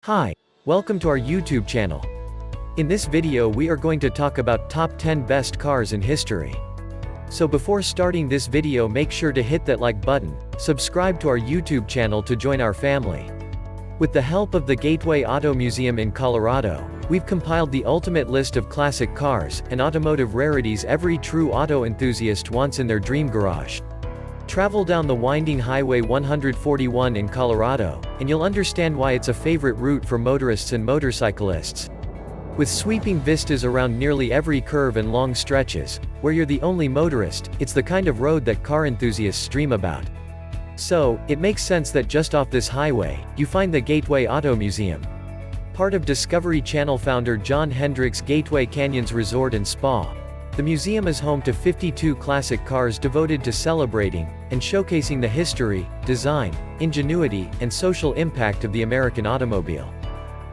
Hi, welcome to our YouTube channel. In this video we are going to talk about top 10 best cars in history. So before starting this video, make sure to hit that like button, subscribe to our YouTube channel to join our family. With the help of the Gateway Auto Museum in Colorado, we've compiled the ultimate list of classic cars and automotive rarities every true auto enthusiast wants in their dream garage. Travel down the winding Highway 141 in Colorado, and you'll understand why it's a favorite route for motorists and motorcyclists. With sweeping vistas around nearly every curve and long stretches, where you're the only motorist, it's the kind of road that car enthusiasts dream about. So, it makes sense that just off this highway, you find the Gateway Auto Museum. Part of Discovery Channel founder John Hendricks' Gateway Canyons Resort and Spa, the museum is home to 52 classic cars devoted to celebrating and showcasing the history, design, ingenuity, and social impact of the American automobile.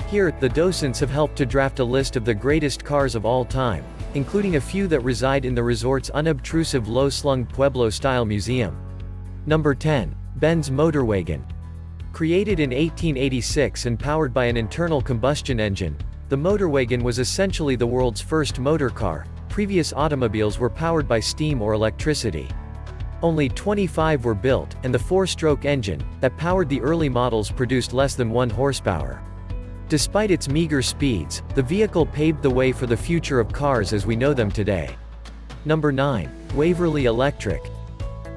Here, the docents have helped to draft a list of the greatest cars of all time, including a few that reside in the resort's unobtrusive low-slung Pueblo-style museum. Number 10. Benz Motorwagen. Created in 1886 and powered by an internal combustion engine, the Motorwagen was essentially the world's first motor car. Previous automobiles were powered by steam or electricity. Only 25 were built, and the four-stroke engine that powered the early models produced less than 1 horsepower. Despite its meager speeds, the vehicle paved the way for the future of cars as we know them today. Number 9. Waverly Electric.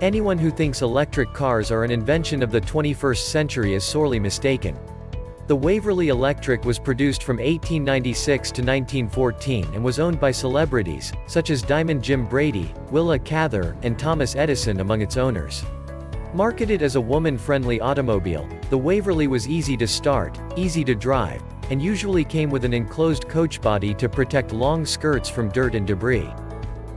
Anyone who thinks electric cars are an invention of the 21st century is sorely mistaken. The Waverly Electric was produced from 1896 to 1914 and was owned by celebrities, such as Diamond Jim Brady, Willa Cather, and Thomas Edison among its owners. Marketed as a woman-friendly automobile, the Waverly was easy to start, easy to drive, and usually came with an enclosed coach body to protect long skirts from dirt and debris.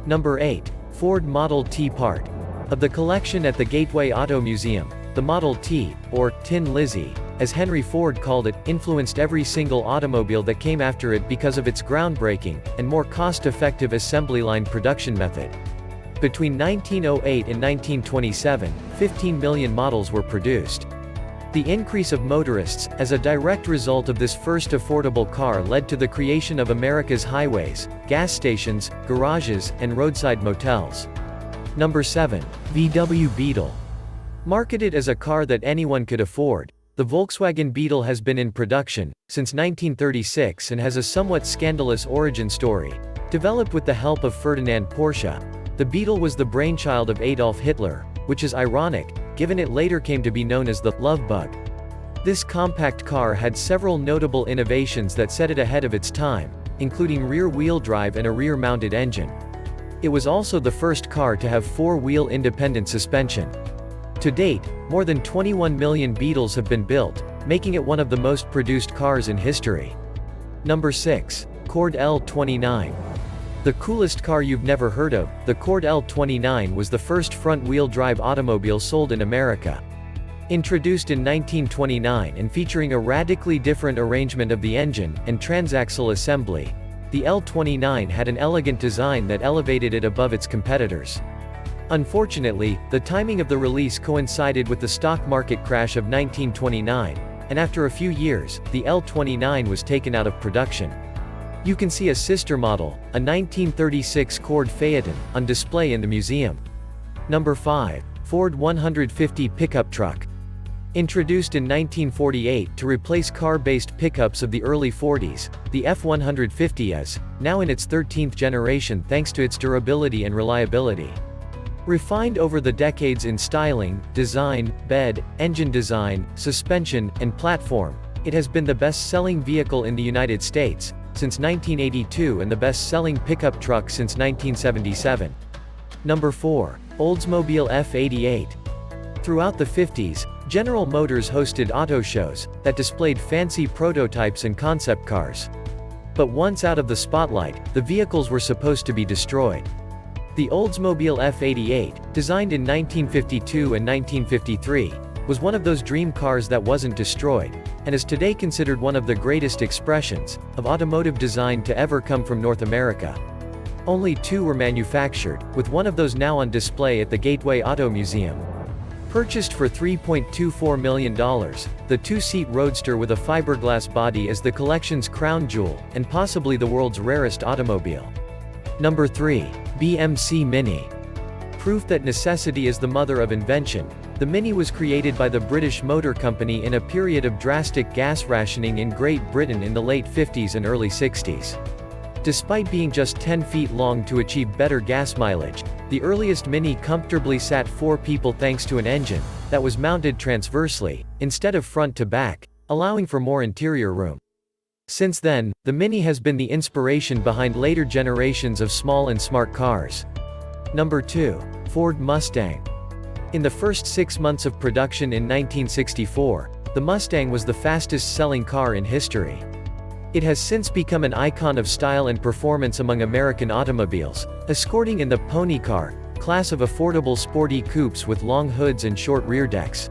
Number 8. Ford Model T. Part of the collection at the Gateway Auto Museum, the Model T, or Tin Lizzie, as Henry Ford called it, influenced every single automobile that came after it because of its groundbreaking and more cost-effective assembly line production method. Between 1908 and 1927, 15 million models were produced. The increase of motorists, as a direct result of this first affordable car, led to the creation of America's highways, gas stations, garages, and roadside motels. Number 7. VW Beetle. Marketed as a car that anyone could afford, the Volkswagen Beetle has been in production since 1936 and has a somewhat scandalous origin story. Developed with the help of Ferdinand Porsche, the Beetle was the brainchild of Adolf Hitler, which is ironic, given it later came to be known as the Love Bug. This compact car had several notable innovations that set it ahead of its time, including rear-wheel drive and a rear-mounted engine. It was also the first car to have four-wheel independent suspension. To date, more than 21 million Beetles have been built, making it one of the most produced cars in history. Number 6. Cord L29. The coolest car you've never heard of, the Cord L29 was the first front-wheel drive automobile sold in America. Introduced in 1929 and featuring a radically different arrangement of the engine and transaxle assembly, the L29 had an elegant design that elevated it above its competitors. Unfortunately, the timing of the release coincided with the stock market crash of 1929, and after a few years, the L29 was taken out of production. You can see a sister model, a 1936 Cord Phaeton, on display in the museum. Number 5. Ford 150 Pickup Truck. Introduced in 1948 to replace car-based pickups of the early 40s, the F-150 is now in its 13th generation thanks to its durability and reliability. Refined over the decades in styling, design, bed, engine design, suspension, and platform, it has been the best-selling vehicle in the United States since 1982 and the best-selling pickup truck since 1977. Number 4. Oldsmobile F88. Throughout the 50s, General Motors hosted auto shows that displayed fancy prototypes and concept cars. But once out of the spotlight, the vehicles were supposed to be destroyed. The Oldsmobile F88, designed in 1952 and 1953, was one of those dream cars that wasn't destroyed, and is today considered one of the greatest expressions of automotive design to ever come from North America. Only 2 were manufactured, with one of those now on display at the Gateway Auto Museum. Purchased for $3.24 million, the two-seat roadster with a fiberglass body is the collection's crown jewel, and possibly the world's rarest automobile. Number 3. BMC Mini. Proof that necessity is the mother of invention, the Mini was created by the British Motor Company in a period of drastic gas rationing in Great Britain in the late 50s and early 60s. Despite being just 10 feet long to achieve better gas mileage, the earliest Mini comfortably sat 4 people thanks to an engine that was mounted transversely, instead of front to back, allowing for more interior room. Since then, the Mini has been the inspiration behind later generations of small and smart cars. Number 2. Ford Mustang. In the first 6 months of production in 1964, the Mustang was the fastest-selling car in history. It has since become an icon of style and performance among American automobiles, escorting in the pony car class of affordable sporty coupes with long hoods and short rear decks.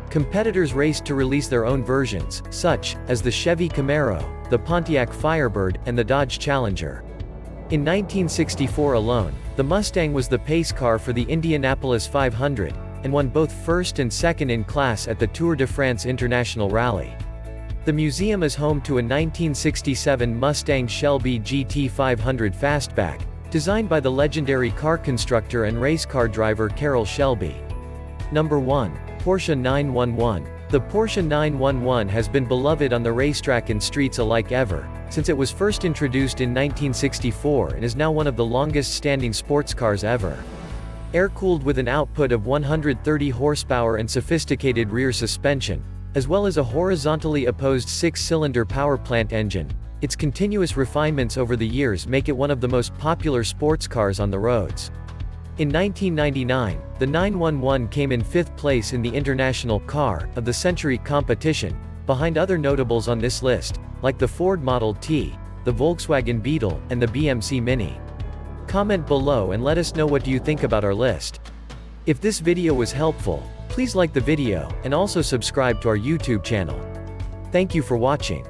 Competitors raced to release their own versions, such as the Chevy Camaro, the Pontiac Firebird, and the Dodge Challenger. In 1964 alone, the Mustang was the pace car for the Indianapolis 500, and won both first and second in class at the Tour de France International Rally. The museum is home to a 1967 Mustang Shelby GT 500 Fastback, designed by the legendary car constructor and race car driver Carroll Shelby. Number 1. Porsche 911. The Porsche 911 has been beloved on the racetrack and streets alike ever since it was first introduced in 1964 and is now one of the longest-standing sports cars ever. Air-cooled with an output of 130 horsepower and sophisticated rear suspension, as well as a horizontally opposed 6-cylinder power plant engine, its continuous refinements over the years make it one of the most popular sports cars on the roads. In 1999, the 911 came in 5th place in the International Car of the Century competition, behind other notables on this list, like the Ford Model T, the Volkswagen Beetle, and the BMC Mini. Comment below and let us know what do you think about our list. If this video was helpful, please like the video, and also subscribe to our YouTube channel. Thank you for watching.